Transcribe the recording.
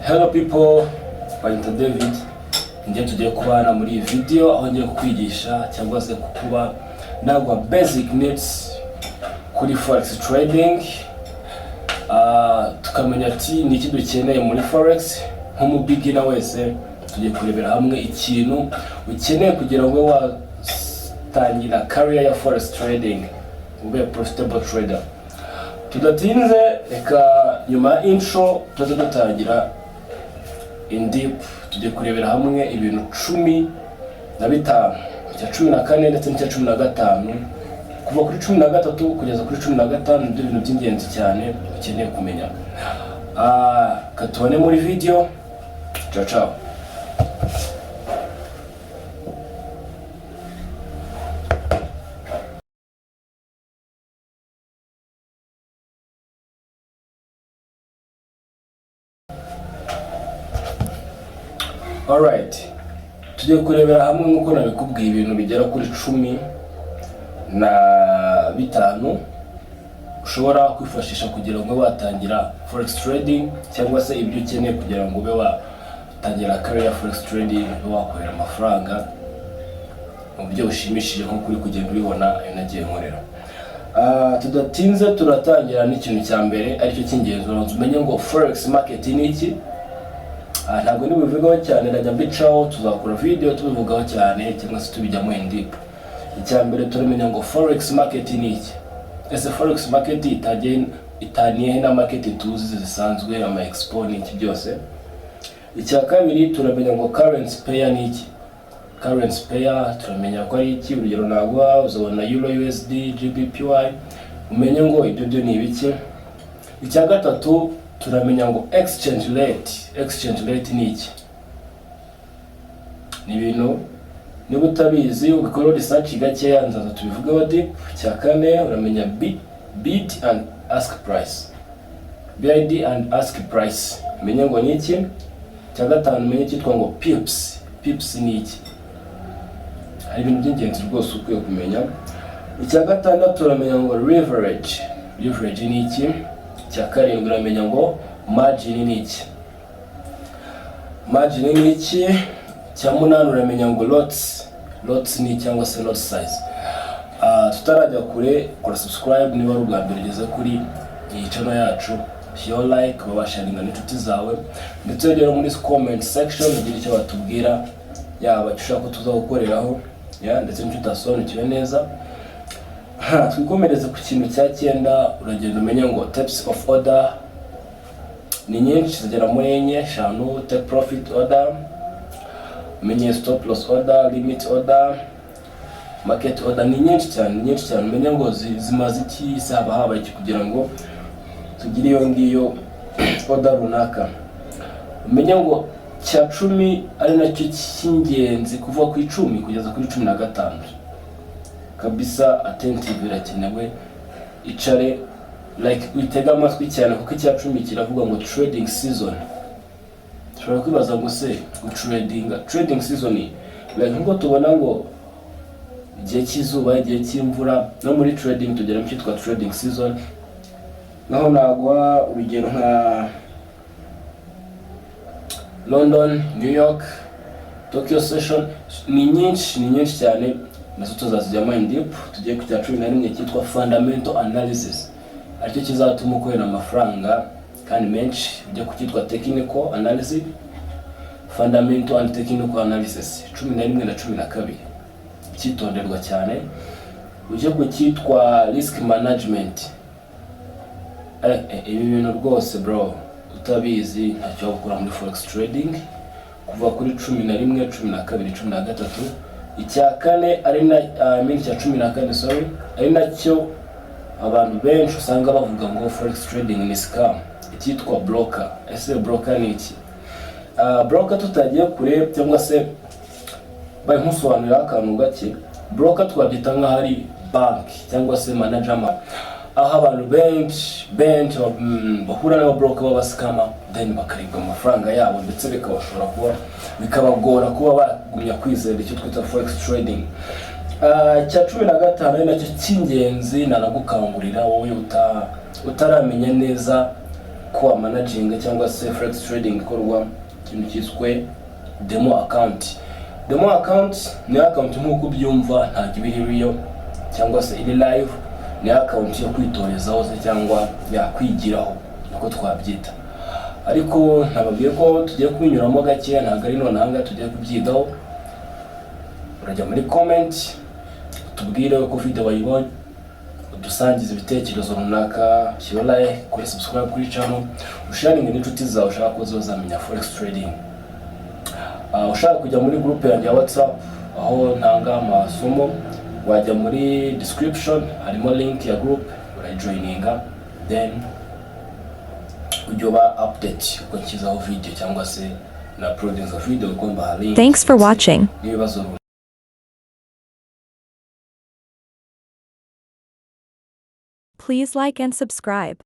Hello people, Bayita David. Ngiye tugiye kubana muri iyi video aho ngiye kukwigisha cyangwa se kukuba nagwa basic needs kuri forex trading. Tukamenya ati ni iki dukeneye muri forex nk'umu beginner wese. Tugiye kurebera hamwe ikintu ukeneye kugira ngo watangira career ya forex trading, ube profitable trader. Tudatinze reka nyuma intro tuze dutangira in deep. Tugiye kurebera hamwe ibintu 15 cya 14 ndetse n'icya 15 kuva kuri 13 kugeza kuri 15 nibyo bintu by'ingenzi cyane ukeneye kumenya. Katubone muri video. Ciao ciao. Alright, tugiye kurebera hamwe nkuko nabikubwiye ibintu bigera kuri 15 ushobora kwifashisha kugira ngo watangira forex trading cyangwa se ibyo ukeneye kugira ngo ube watangira career forex trading, wakorera amafaranga mu buryo bushimishije nko kuri kugenda ubibona ayo nagiye nkorera. Tudatinze turatangira n'ikintu cya mbere aricyo cy'ingenzi umenye ngo forex market ni iki. Ntabwo nibivugaho cyane, najya mbicaho tuzakora video tubivugaho cyane cyangwa se tubijyamo in deep. Icya mbere turamenya ngo forex market ni iki. Ese forex market itaniye na market tuzi zisanzwe ama expo n'iki byose. Icya kabiri turamenya ngo currency pair ni iki. Currency pair turamenya ko ari iki, urugero nagwa uzabona euro USD GBPY, umenye ngo ibyo byo ni ibiki. Icya gatatu turamenya ngo exchange rate. Exchange rate ni iki? Ni ibintu niba utabizi ugakora research gakeya nzaza tubivugaho deep. Cya kane uramenya bid and ask price. Bid and ask price umenye ngo ni iki. Cya gatanu umenye cyitwa ngo pips. Pips ni iki? Hari ibintu by'ingenzi rwose ukwiye kumenya. Icya gatandatu uramenya ngo leverage. Leverage ni iki? Cya karindwi uramenya ngo margin ni iki. Margin ni iki? Cya munani uramenya ngo lots. Lots ni cyangwa se lot size. Tutarajya kure, kora subscribe niba ari ubwa mbere ugeze kuri iyi channel yacu. Share like, babasharinga n'inshuti zawe. Ndetse rero muri comment section ugira icyo batubwira, yaba ushaka ko tuzagukoreraho ndetse n'inshuti asobanukiwe neza. Twikomereze ku kintu cya 9 uragenda umenya ngo types of order ni nyinshi zigera muri 5. Take profit order, umenye stop loss order, limit order, market order ni nyinshi cyane umenye ngo zimaze iki, haba iki kugira ngo tugire iyo ngiyo order runaka. Umenye ngo cya 10 ari nacyo cy'ingenzi kuva ku 10 kugeza kuri 15 kabisa. Attentive birakenewe, icare like witega amatwi cyane kuko icya 10 kiravuga ngo trading season. Ushobora kwibaza ngo se trading season like nko tubona ngo igihe cy'izuba, igihe cy'imvura, no muri trading tugera mu cyitwa trading season. Naho nagwa urugero nka London, New York, Tokyo session ni nyinshi cyane, nazo tuzazijyamo in deep. Tugiye ku cya 11 cyitwa fundamental analysis, aricyo kizatuma ukorera amafaranga kandi menshi. Ujya ku cyitwa technical analysis, fundamental and technical analysis 11 na 12 cyitonderwa cyane. Ujya ku cyitwa risk management. Ibi bintu rwose bro utabizi ntacyo gukora muri forex trading kuva kuri 11, 12, 13. Icya kane ari na cya 14 sorry, ari nacyo abantu benshi usanga bavuga ngo forex trading ni scam, icyitwa broker. Ese broker ni iki? Broker tutagiye kure cyangwa se bayi nkusobanurira akantu gake. Broker twabyita nka hari bank cyangwa se manager, aho abantu benshi bahura n'aba broker baba scammer then bakaribwa amafaranga yabo ndetse bikabagora kuba bagumya kwizera icyo twita forex trading. Cya 15 ari nacyo cy'ingenzi nanagukangurira wowe utaramenya neza uko amanaginga cyangwa se forex trading ikorwa, ikintu cyiswe demo account. Demo account ni account nk'uko ubyumva, ntabwo iba iri real cyangwa se iri live, ni account yo kwitorezaho se cyangwa yakwigiraho niko twabyita. Ariko ntababwiye ko tugiye kubinyuramo gake, ntabwo ari none hanga tugiye kubyigaho. Urajya muri comment tubwire ko video wayibonye, udusangiza ibitekerezo runaka, shyira like, kuri subscribe kuri channel, usharinge n'inshuti zawe ushaka ko zozamenya forex trading. Ushaka kujya muri group yanjye ya WhatsApp aho ntanga amasomo, wajya muri description, harimo link ya group, urayijoininga, then ujya uba update uko nshyizeho video cyangwa se na uploading of video uko mbaha link. Thanks for watching. N'ibibazo Please like and subscribe.